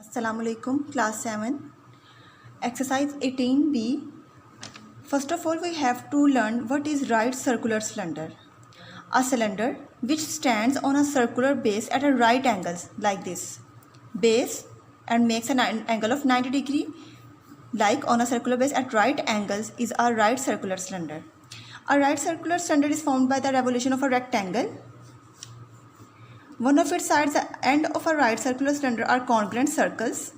Assalamu alaikum, class 7. Exercise 18b. First of all, we have to learn what is right circular cylinder. A cylinder which stands on a circular base at a right angles like this. Base and makes an angle of 90 degree like on a circular base at right angles is a right circular cylinder. A right circular cylinder is formed by the revolution of a rectangle. One of its sides, the end of a right circular cylinder are congruent circles,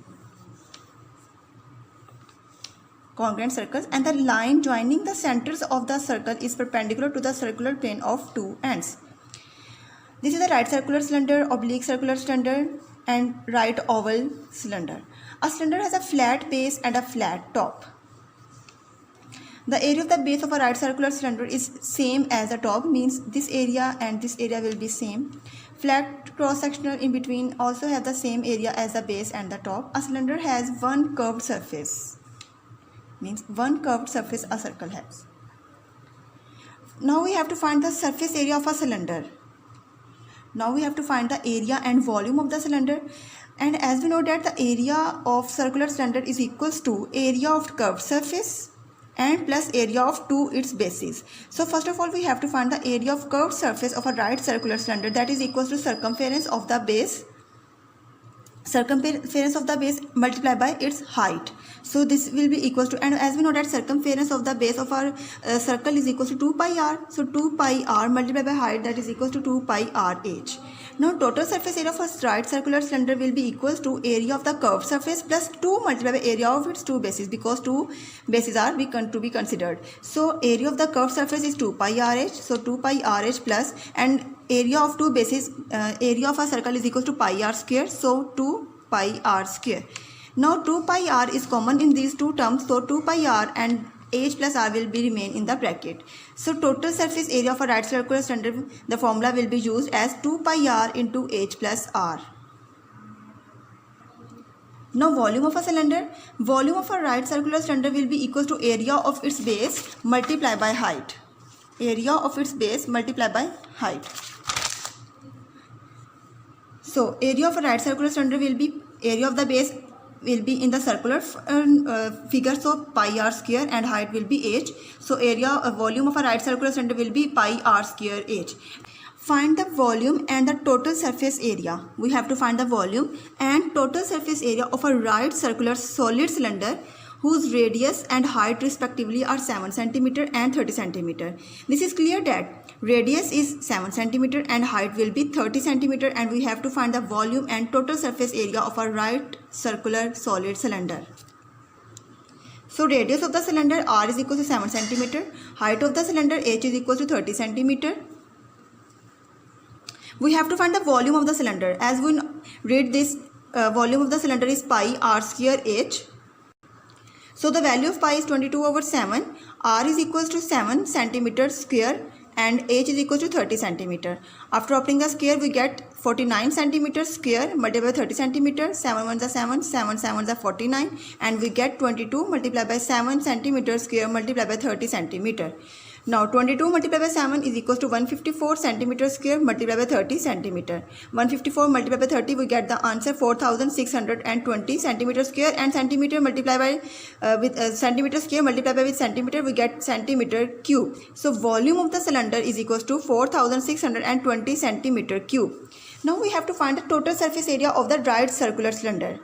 and the line joining the centers of the circle is perpendicular to the circular plane of two ends. This is the right circular cylinder, oblique circular cylinder, and right oval cylinder. A cylinder has a flat base and a flat top. The area of the base of a right circular cylinder is same as the top, means this area and this area will be same. Flat cross-sectional in between also have the same area as the base and the top. A cylinder has one curved surface, means one curved surface a circle has. Now we have to find the surface area of a cylinder. Now we have to find the area and volume of the cylinder. And as we know that the area of circular cylinder is equals to area of curved surface and plus area of two its bases. So first of all, we have to find the area of curved surface of a right circular cylinder, that is equals to circumference of the base multiplied by its height. So this will be equals to, and as we know that circumference of the base of our circle is equals to 2 pi r. So 2 pi r multiplied by height, that is equals to 2 pi r h. Now total surface area of a right circular cylinder will be equals to area of the curved surface plus 2 multiplied by area of its two bases, because two bases are to be considered. So area of the curved surface is 2 pi r h. So 2 pi r h plus, and area of two bases, area of a circle is equals to pi r square. So 2 pi r square. Now 2 pi r is common in these two terms. So 2 pi r and h plus r will be remain in the bracket. So total surface area of a right circular cylinder, the formula will be used as 2 pi r into h plus r. Now volume of a cylinder. Volume of a right circular cylinder will be equal to area of its base multiplied by height. Area of its base multiplied by height. So area of a right circular cylinder will be, area of the base will be in the circular figure, so pi r square, and height will be h. So volume of a right circular cylinder will be pi r square h. Find the volume and the total surface area. We have to find the volume and total surface area of a right circular solid cylinder whose radius and height respectively are 7 cm and 30 cm. This is clear that radius is 7 cm and height will be 30 cm, and we have to find the volume and total surface area of a right circular solid cylinder. So radius of the cylinder r is equal to 7 cm, height of the cylinder h is equal to 30 cm. We have to find the volume of the cylinder. As we read this, volume of the cylinder is pi r square h. So the value of pi is 22/7, r is equals to 7 cm square, and h is equal to 30 cm. After operating the square, we get 49 cm square multiplied by 30 cm. 7 1s are 7, 7 7s are 49, and we get 22 multiplied by 7 cm square multiplied by 30 cm. Now 22 multiplied by 7 is equals to 154 cm square multiplied by 30 cm. 154 multiplied by 30, we get the answer 4620 cm square, and centimeter multiplied by with centimeter square multiplied by with centimeter, we get centimeter cube. So volume of the cylinder is equals to 4620 centimeter cube. Now we have to find the total surface area of the right circular cylinder.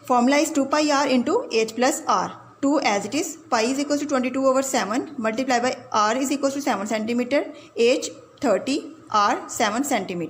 Formula is 2 pi r into h plus r. 2 as it is, pi is equals to 22/7 multiplied by r is equals to 7 cm, h 30, r 7 cm.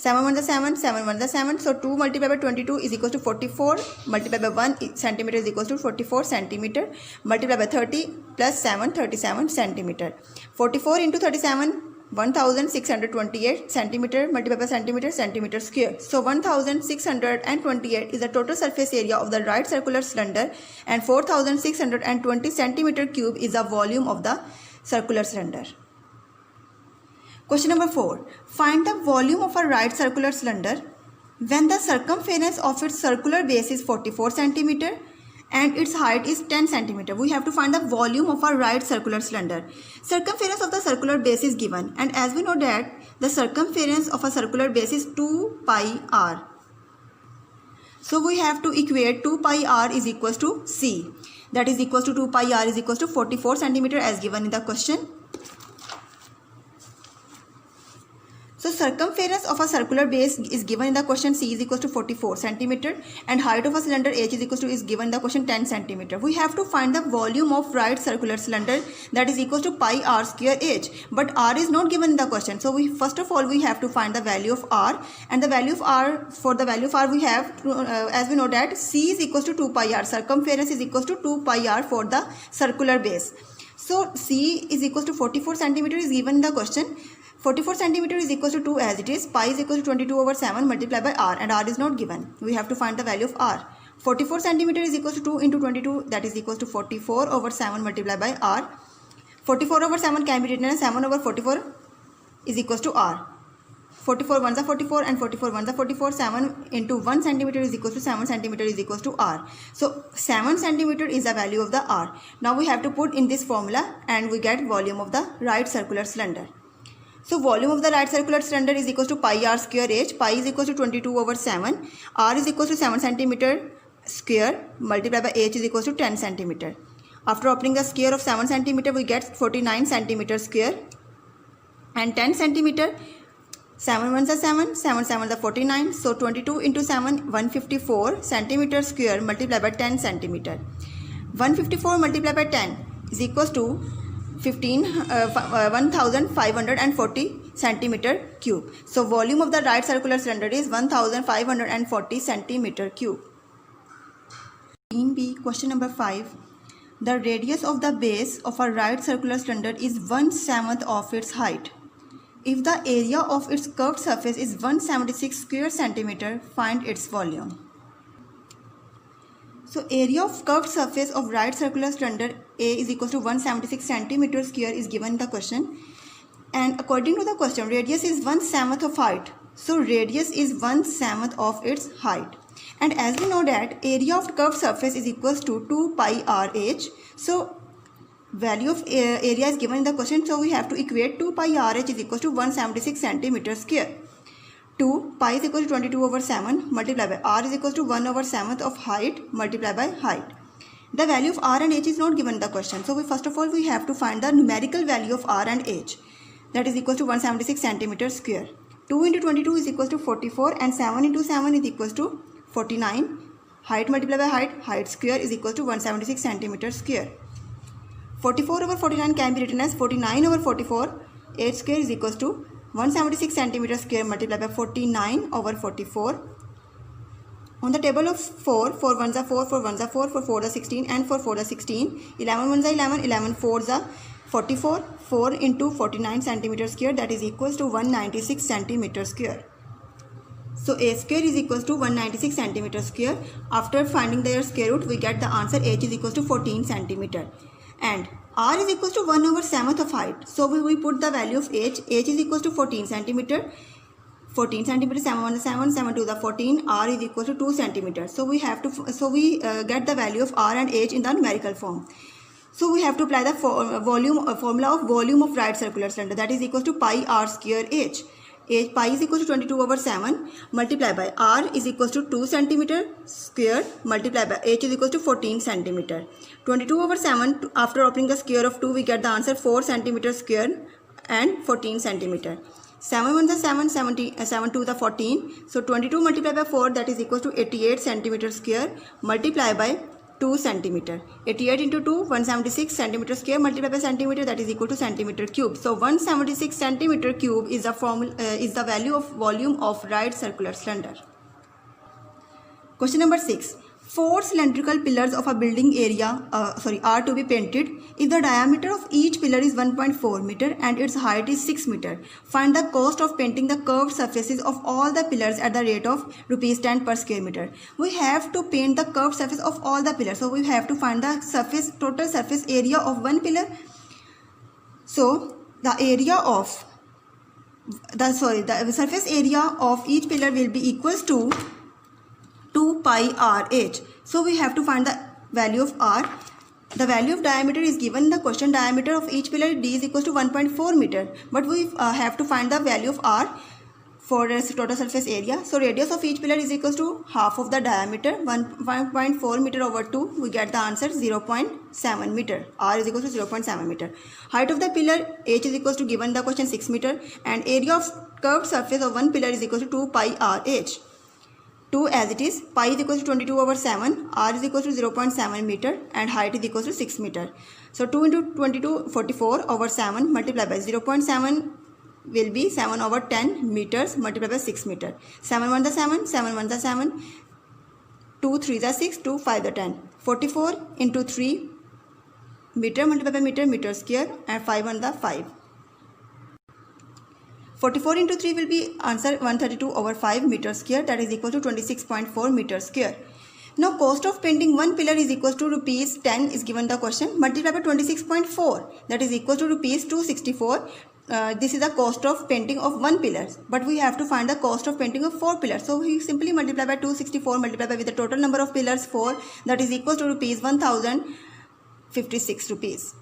7 1s are 7, 7 1s are 7, so 2 multiplied by 22 is equals to 44, multiplied by 1 cm is equals to 44 cm, multiplied by 30 plus 7, 37 cm. 44 into 37, 1628 centimeter multiplied by centimeter, centimeter square. So 1628 is the total surface area of the right circular cylinder, and 4620 centimeter cube is the volume of the circular cylinder. Question number 4. Find the volume of a right circular cylinder when the circumference of its circular base is 44 centimeter and its height is 10 cm. We have to find the volume of our right circular cylinder. Circumference of the circular base is given, and as we know that the circumference of a circular base is 2 pi r. So we have to equate 2 pi r is equals to c. That is equals to 2 pi r is equals to 44 centimeter as given in the question. So circumference of a circular base is given in the question. C is equals to 44 centimeter and height of a cylinder H is equals to is given in the question 10 centimeter. We have to find the volume of right circular cylinder, that is equals to pi r square H, but r is not given in the question. So we first of all we have to find the value of r, and the value of r, for the value of r we have as we know that C is equals to 2 pi r, circumference is equals to 2 pi r for the circular base. So C is equals to 44 centimeter is given in the question. 44 centimeter is equals to 2 as it is. Pi is equals to 22 over 7 multiplied by r, and r is not given. We have to find the value of r. 44 centimeter is equals to 2 into 22, that is equals to 44 over 7 multiplied by r. 44 over 7 can be written as 7 over 44 is equals to r. 44 ones are 44 and 44 ones are 44. 7 into 1 centimeter is equals to 7 centimeter is equals to r. So 7 centimeter is the value of the r. Now we have to put in this formula and we get volume of the right circular cylinder. So volume of the right circular cylinder is equals to pi r square H. Pi is equals to 22 over 7. R is equals to 7 centimeter square multiplied by H is equals to 10 centimeter. After opening the square of 7 centimeter, we get 49 centimeter square, and 10 centimeter. 7 ones are 7, 7 7 are 49. So 22 into 7, 154 centimeter square multiplied by 10 centimeter. 154 multiplied by 10 is equals to 1540 centimeter cube. So volume of the right circular cylinder is 1540 centimeter cube. In B, question number 5. The radius of the base of a right circular cylinder is 1/7 of its height. If the area of its curved surface is 176 square centimeter, find its volume. So area of curved surface of right circular cylinder A is equals to 176 centimeter square is given in the question, and according to the question radius is 1/7 of height. So radius is 1/7 of its height, and as we know that area of curved surface is equals to 2 pi r h. So value of area is given in the question, so we have to equate 2 pi r h is equals to 176 centimeter square. 2 pi is equal to 22 over 7 multiplied by r is equals to 1 over 7th of height multiplied by height. The value of r and h is not given in the question. So first of all we have to find the numerical value of r and h, that is equals to 176 centimeter square. 2 into 22 is equals to 44 and 7 into 7 is equals to 49. Height multiplied by height square is equals to 176 centimeter square. 44 over 49 can be written as 49 over 44. H square is equals to 176 centimeter square multiplied by 49 over 44. On the table of 4, 4 ones are 4, 4 ones are 4, 4 4 are 16 and 4 4 are 16. 11 ones are 11, 11 4s are 44. 4 into 49 centimeter square, that is equals to 196 centimeter square. So A square is equals to 196 centimeter square. After finding their square root, we get the answer H is equals to 14 centimeter. And R is equals to 1 over 7th of height. So we put the value of H. H is equals to 14 centimeter. 14 centimeter, 7 1 is 7, 7 2 is 14. R is equals to 2 centimeter. So we have to get the value of R and H in the numerical form. So we have to apply the formula of volume of right circular cylinder, that is equals to pi r square H. Pi is equals to 22 over 7 multiplied by r is equals to 2 centimeter square multiplied by h is equals to 14 centimeter. 22 over 7, after opening the square of 2 we get the answer 4 centimeter square and 14 centimeter. 7 1 is 7, 7 2 is 14. So 22 multiplied by 4, that is equals to 88 centimeter square multiplied by 2 centimeter. 88 into 2, 176 centimeter square multiplied by centimeter, that is equal to centimeter cube. So 176 centimeter cube is the value of volume of right circular cylinder. Question number 6. 4 cylindrical pillars of a building area are to be painted if the diameter of each pillar is 1.4 meter and its height is 6 meter. Find the cost of painting the curved surfaces of all the pillars at the rate of rupees 10 per square meter. We have to paint the curved surface of all the pillars. So we have to find the total surface area of one pillar. So the surface area of each pillar will be equals to 2 pi r h. So we have to find the value of r. The value of diameter is given in the question. Diameter of each pillar d is equals to 1.4 meter. But we have to find the value of r. for total surface area. So radius of each pillar is equals to half of the diameter, 1.4 meter over 2. We get the answer 0.7 meter. R is equals to 0.7 meter. Height of the pillar H is equals to, given the question, 6 meter, and area of curved surface of one pillar is equals to 2 pi RH. 2 as it is, pi is equals to 22 over 7, R is equals to 0.7 meter, and height is equals to 6 meter. So 2 into 22, 44 over 7 multiplied by 0.7 will be 7 over 10 meters multiplied by 6 meter. 7 1 the 7, 7 1 the 7, 2 3 the 6, 2 5 the 10. 44 into 3 meter multiplied by meter, meter square, and 5 1 the 5. 44 into 3 will be answer 132 over 5 meter square, that is equal to 26.4 meter square. Now cost of painting one pillar is equal to rupees 10 is given the question, multiplied by 26.4, that is equal to rupees 264. This is the cost of painting of one pillar, but we have to find the cost of painting of 4 pillars. So we simply multiply by 264 multiplied by with the total number of pillars 4, that is equal to rupees 1056 rupees.